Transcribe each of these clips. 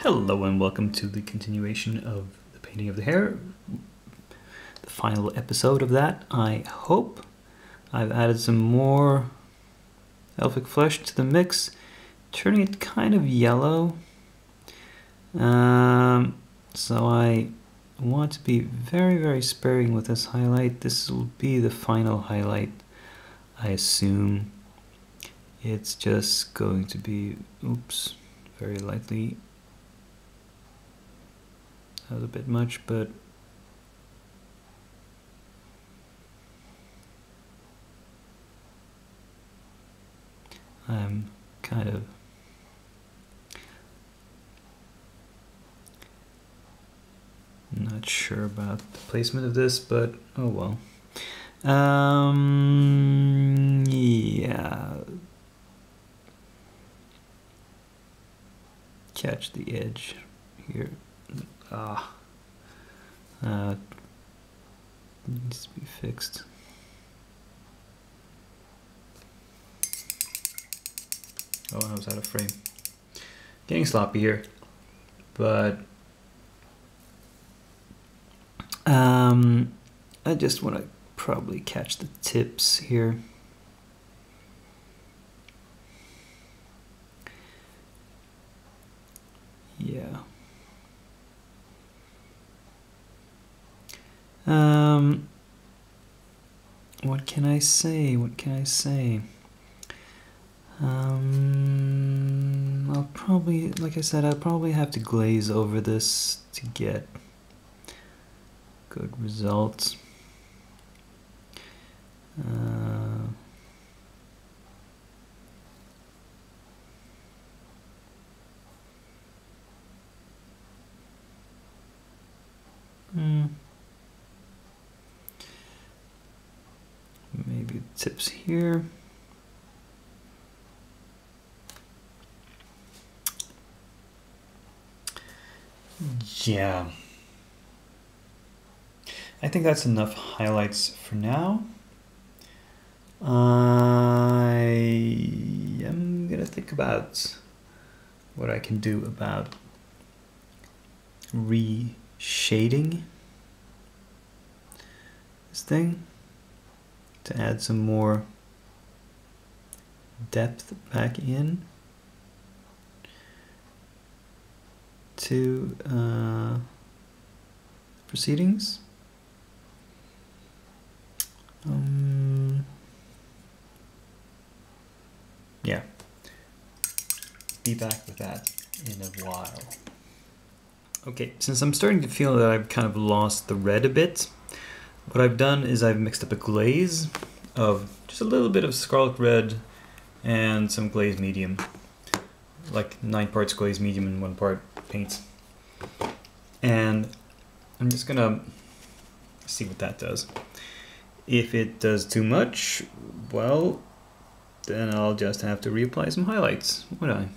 Hello and welcome to the continuation of the painting of the hair, the final episode of that. I hope I've added some more elfic flesh to the mix, turning it kind of yellow. So I want to be very sparing with this highlight. This will be the final highlight, I assume. It's just going to be, oops, very lightly. That was a bit much, but I'm kind of not sure about the placement of this, but oh well. Yeah. Catch the edge here. Needs to be fixed. Oh, I was out of frame. Getting sloppy here, but I just want to probably catch the tips here. Yeah. What can I say? What can I say? I'll probably, like I said, I'll probably have to glaze over this to get good results. Maybe tips here. Yeah. I think that's enough highlights for now. I am gonna think about what I can do about reshading this thing to add some more depth back in to proceedings. Yeah, be back with that in a while. Okay, since I'm starting to feel that I've kind of lost the red a bit, what I've done is I've mixed up a glaze of just a little bit of scarlet red and some glaze medium, like 9 parts glaze medium and 1 part paint. And I'm just gonna see what that does. If it does too much, well, then I'll just have to reapply some highlights, won't I?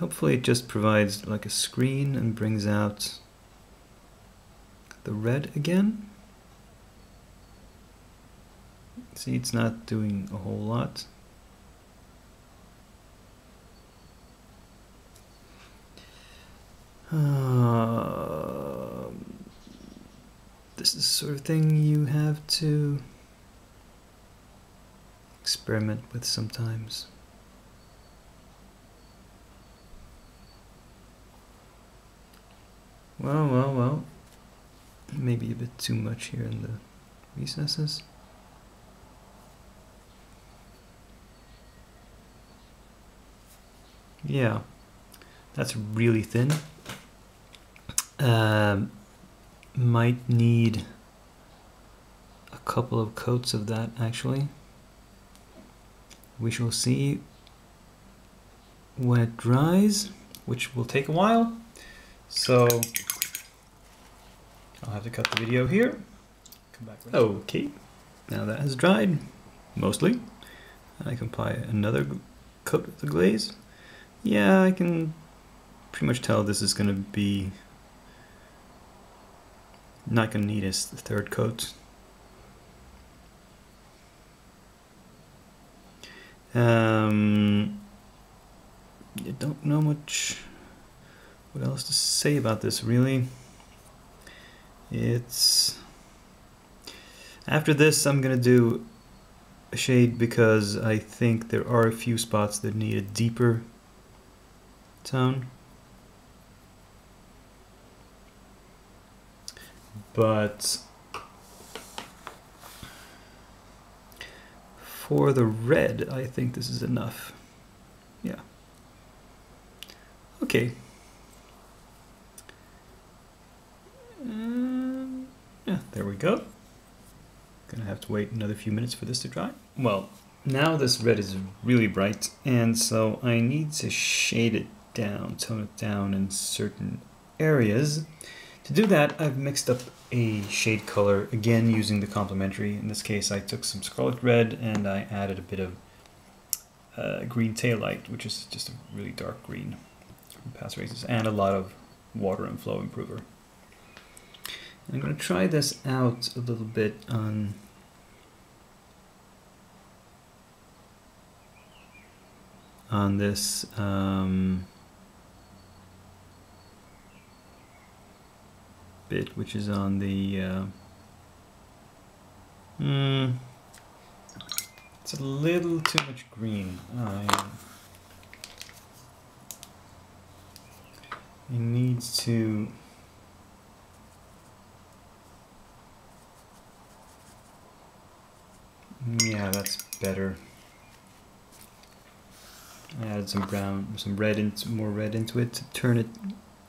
Hopefully it just provides like a screen and brings out the red again. See, it's not doing a whole lot. This is the sort of thing you have to experiment with sometimes. Well. Maybe a bit too much here in the recesses. Yeah, that's really thin. Might need a couple of coats of that actually. We shall see when it dries, which will take a while. So I'll have to cut the video here. Come back. Okay, now that has dried mostly. I can apply another coat of the glaze. Yeah, I can pretty much tell this is going to be not going to need a third coat. I don't know much what else to say about this, really. It's... After this, I'm gonna do a shade because I think there are a few spots that need a deeper tone. But for the red, I think this is enough. Yeah. Okay. Yeah, there we go. Gonna have to wait another few minutes for this to dry. Well, now this red is really bright, and so I need to shade it down, tone it down in certain areas. To do that, I've mixed up a shade color, again using the complementary. In this case, I took some scarlet red and I added a bit of green taillight, which is just a really dark green from past races, and a lot of water and flow improver. I'm going to try this out a little bit on this bit, which is on the it's a little too much green. It needs to yeah, that's better. I added some brown, some red, more red into it to turn it,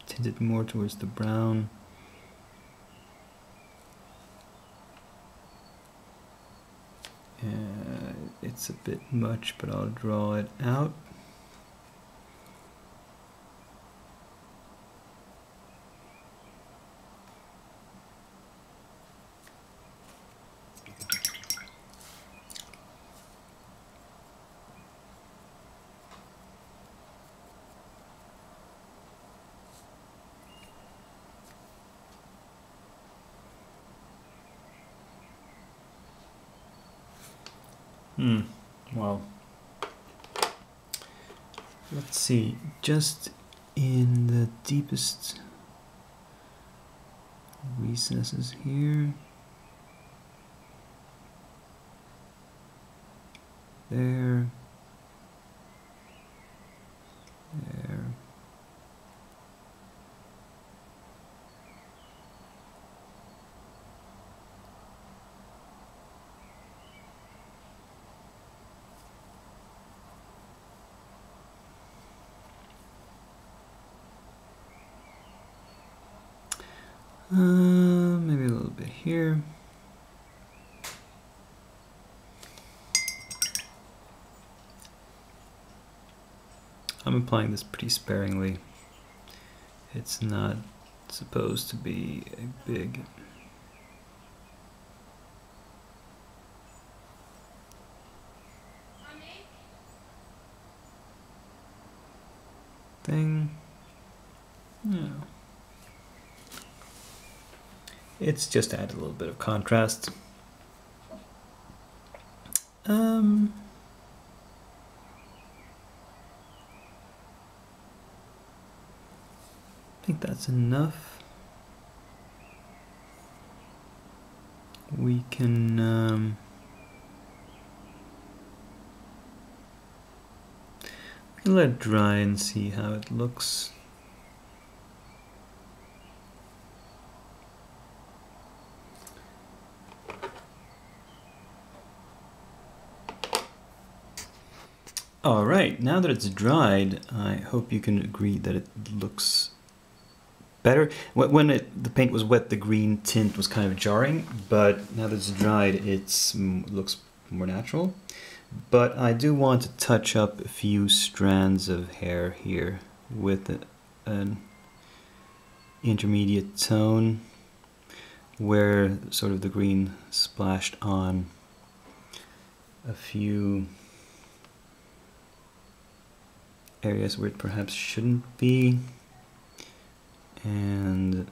tint it more towards the brown. It's a bit much, but I'll draw it out. Well, let's see, just in the deepest recesses here, there, there. Maybe a little bit here. I'm applying this pretty sparingly. It's not supposed to be a big thing. No. It's just to add a little bit of contrast. I think that's enough. We can let it dry and see how it looks. Alright, now that it's dried, I hope you can agree that it looks better. When the paint was wet, the green tint was kind of jarring, but now that it's dried, it looks more natural. But I do want to touch up a few strands of hair here with an intermediate tone where sort of the green splashed on a few areas where it perhaps shouldn't be, and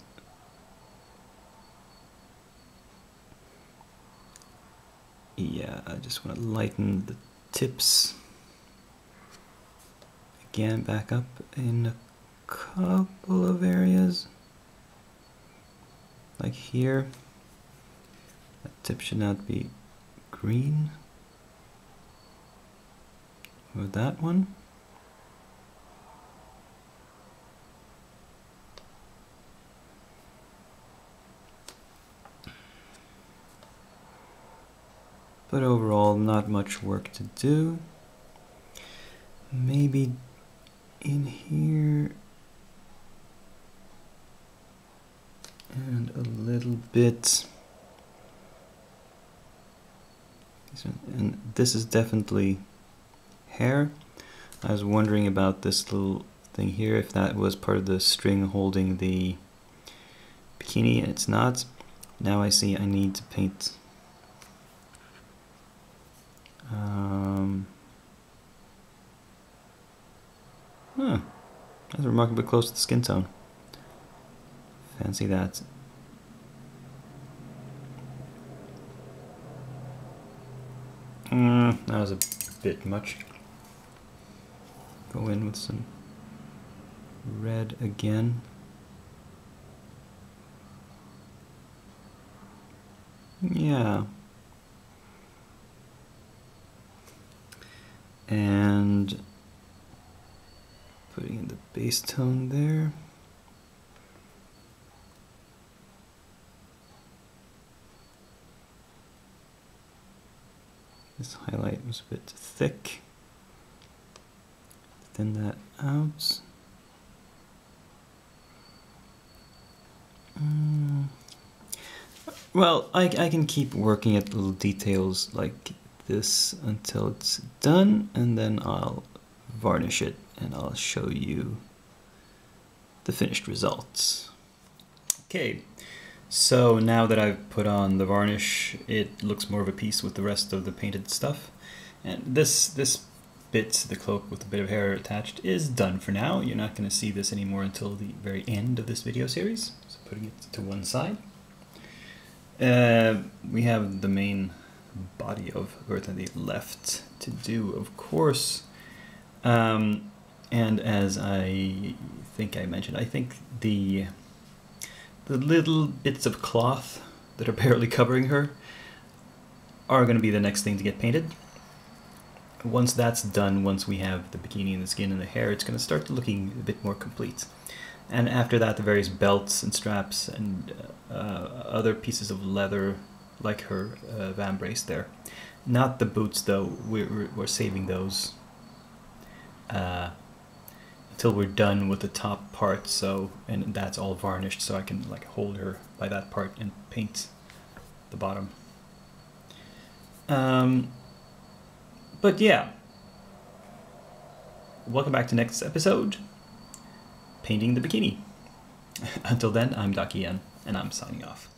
yeah, I just want to lighten the tips again back up in a couple of areas. Like here. That tip should not be green. Or that one. But overall, not much work to do. Maybe in here and a little bit. And this is definitely hair. I was wondering about this little thing here, if that was part of the string holding the bikini, and it's not. Now I see I need to paint that's remarkably close to the skin tone. Fancy that. That was a bit much. Go in with some red again. Yeah. And putting in the base tone there. This highlight was a bit thick. Thin that out. Well, I can keep working at little details like this until it's done, and then I'll varnish it and I'll show you the finished results. Okay, so now that I've put on the varnish, it looks more of a piece with the rest of the painted stuff. And this bit, the cloak with a bit of hair attached, is done for now. You're not going to see this anymore until the very end of this video series. So putting it to one side. We have the main body of Verthandi left to do, of course. And as I think I mentioned, I think the little bits of cloth that are barely covering her are going to be the next thing to get painted. Once that's done, once we have the bikini and the skin and the hair, it's going to start looking a bit more complete. And after that, the various belts and straps and other pieces of leather, like her vambrace there. Not the boots though, we're saving those until we're done with the top part, so, and that's all varnished, so I can like hold her by that part and paint the bottom. But yeah, welcome back to next episode, painting the bikini. Until then, I'm Dakian, and I'm signing off.